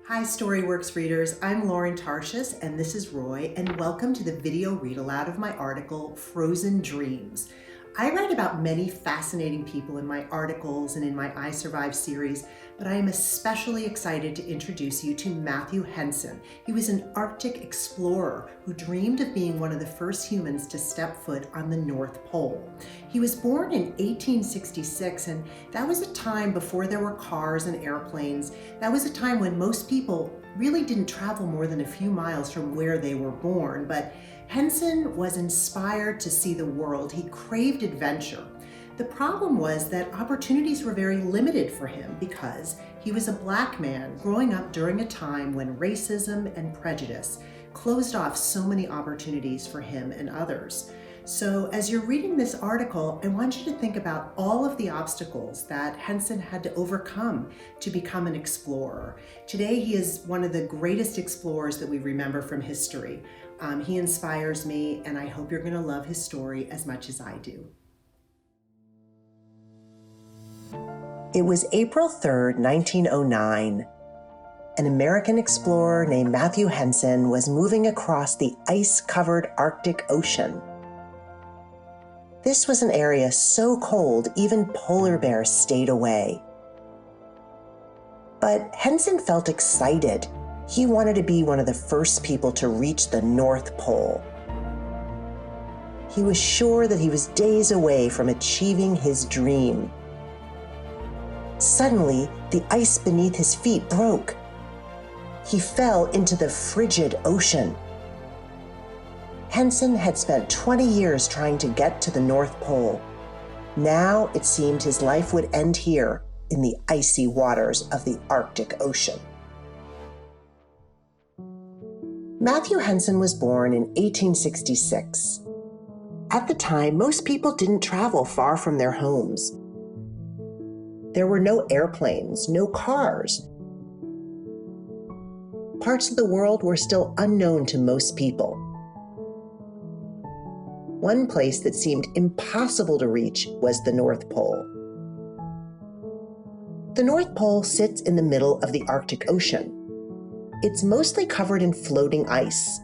Hi Storyworks readers, I'm Lauren Tarshis and this is Roy, and welcome to the video read aloud of my article, Frozen Dreams. I write about many fascinating people in my articles and in my I Survive series, but I am especially excited to introduce you to Matthew Henson. He was an Arctic explorer who dreamed of being one of the first humans to step foot on the North Pole. He was born in 1866, and that was a time before there were cars and airplanes. That was a time when most people really didn't travel more than a few miles from where they were born, but Henson was inspired to see the world. He craved adventure. The problem was that opportunities were very limited for him because he was a Black man growing up during a time when racism and prejudice closed off so many opportunities for him and others. So as you're reading this article, I want you to think about all of the obstacles that Henson had to overcome to become an explorer. Today, he is one of the greatest explorers that we remember from history. He inspires me, and I hope you're going to love his story as much as I do. It was April 3rd, 1909. An American explorer named Matthew Henson was moving across the ice-covered Arctic Ocean. This was an area so cold, even polar bears stayed away. But Henson felt excited. He wanted to be one of the first people to reach the North Pole. He was sure that he was days away from achieving his dream. Suddenly, the ice beneath his feet broke. He fell into the frigid ocean. Henson had spent 20 years trying to get to the North Pole. Now it seemed his life would end here in the icy waters of the Arctic Ocean. Matthew Henson was born in 1866. At the time, most people didn't travel far from their homes. There were no airplanes, no cars. Parts of the world were still unknown to most people. One place that seemed impossible to reach was the North Pole. The North Pole sits in the middle of the Arctic Ocean. It's mostly covered in floating ice.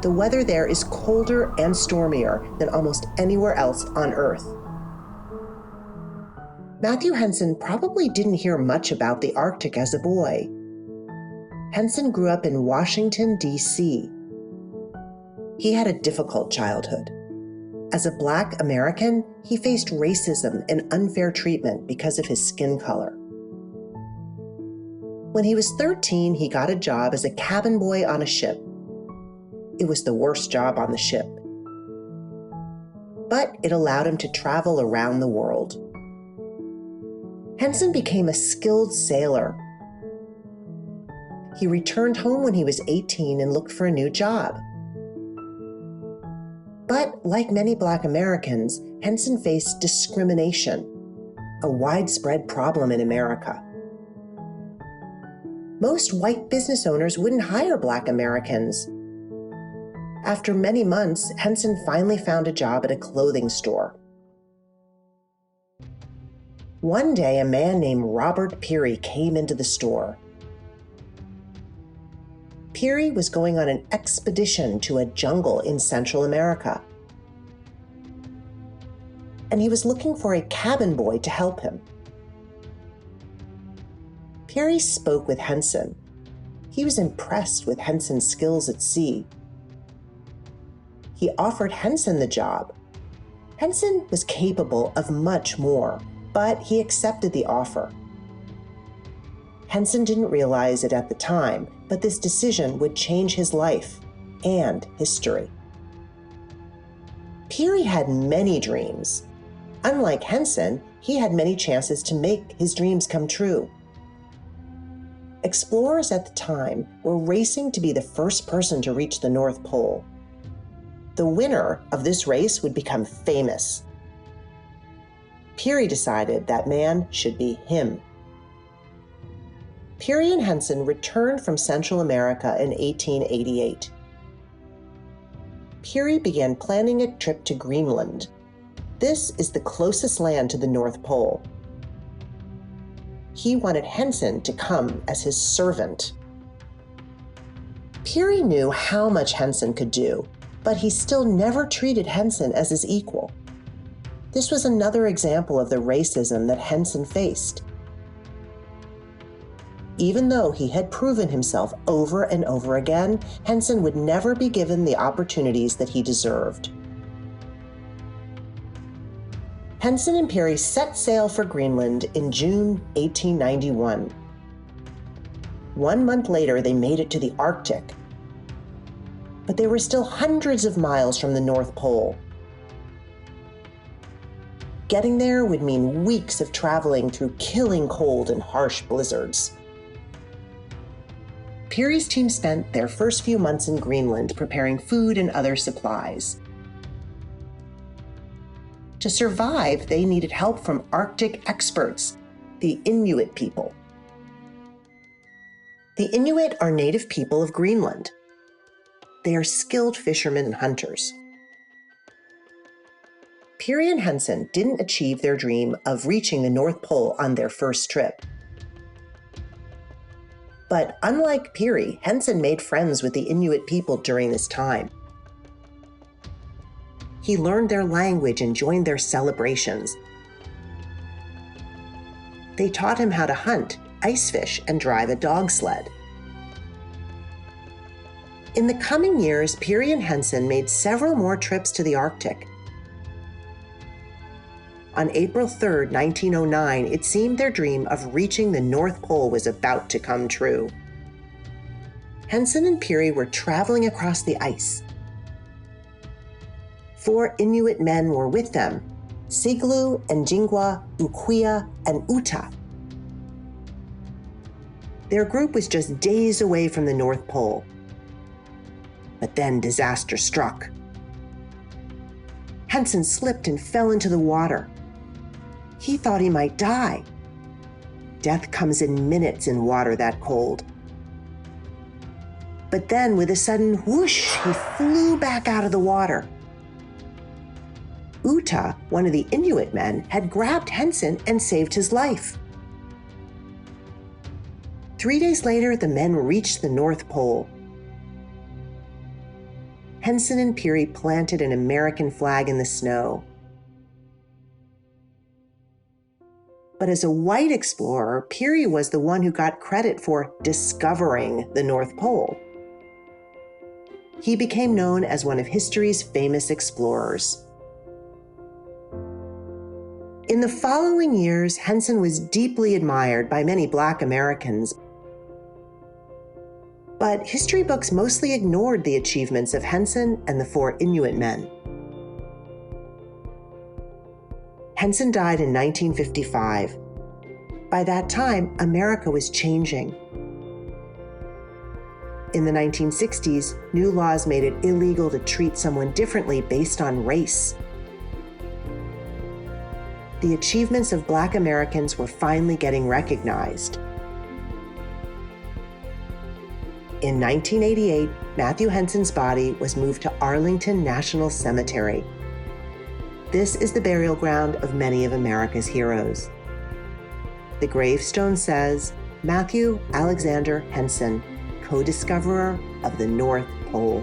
The weather there is colder and stormier than almost anywhere else on Earth. Matthew Henson probably didn't hear much about the Arctic as a boy. Henson grew up in Washington, D.C. He had a difficult childhood. As a Black American, he faced racism and unfair treatment because of his skin color. When he was 13, he got a job as a cabin boy on a ship. It was the worst job on the ship, but it allowed him to travel around the world. Henson became a skilled sailor. He returned home when he was 18 and looked for a new job. But like many Black Americans, Henson faced discrimination, a widespread problem in America. Most white business owners wouldn't hire Black Americans. After many months, Henson finally found a job at a clothing store. One day, a man named Robert Peary came into the store. Peary was going on an expedition to a jungle in Central America, and he was looking for a cabin boy to help him. Peary spoke with Henson. He was impressed with Henson's skills at sea. He offered Henson the job. Henson was capable of much more, but he accepted the offer. Henson didn't realize it at the time, but this decision would change his life and history. Peary had many dreams. Unlike Henson, he had many chances to make his dreams come true. Explorers at the time were racing to be the first person to reach the North Pole. The winner of this race would become famous. Peary decided that man should be him. Peary and Henson returned from Central America in 1888. Peary began planning a trip to Greenland. This is the closest land to the North Pole. he wanted Henson to come as his servant. Peary knew how much Henson could do, but he still never treated Henson as his equal. This was another example of the racism that Henson faced. Even though he had proven himself over and over again, Henson would never be given the opportunities that he deserved. Henson and Peary set sail for Greenland in June 1891. 1 month later, they made it to the Arctic, but they were still hundreds of miles from the North Pole. Getting there would mean weeks of traveling through killing cold and harsh blizzards. Peary's team spent their first few months in Greenland preparing food and other supplies. To survive, they needed help from Arctic experts, the Inuit people. The Inuit are native people of Greenland. They are skilled fishermen and hunters. Peary and Henson didn't achieve their dream of reaching the North Pole on their first trip. But unlike Peary, Henson made friends with the Inuit people during this time. He learned their language and joined their celebrations. They taught him how to hunt, ice fish, and drive a dog sled. In the coming years, Peary and Henson made several more trips to the Arctic. On April 3, 1909, it seemed their dream of reaching the North Pole was about to come true. Henson and Peary were traveling across the ice. 4 Inuit men were with them: Siglu, Njingwa, Ukuya, and Uta. Their group was just days away from the North Pole. But then disaster struck. Henson slipped and fell into the water. He thought he might die. Death comes in minutes in water that cold. But then, with a sudden whoosh, he flew back out of the water. Uta, one of the Inuit men, had grabbed Henson and saved his life. 3 days later, the men reached the North Pole. Henson and Peary planted an American flag in the snow. But as a white explorer, Peary was the one who got credit for discovering the North Pole. He became known as one of history's famous explorers. In the following years, Henson was deeply admired by many Black Americans. But history books mostly ignored the achievements of Henson and the 4 Inuit men. Henson died in 1955. By that time, America was changing. In the 1960s, new laws made it illegal to treat someone differently based on race. The achievements of Black Americans were finally getting recognized. In 1988, Matthew Henson's body was moved to Arlington National Cemetery. This is the burial ground of many of America's heroes. The gravestone says, Matthew Alexander Henson, co-discoverer of the North Pole.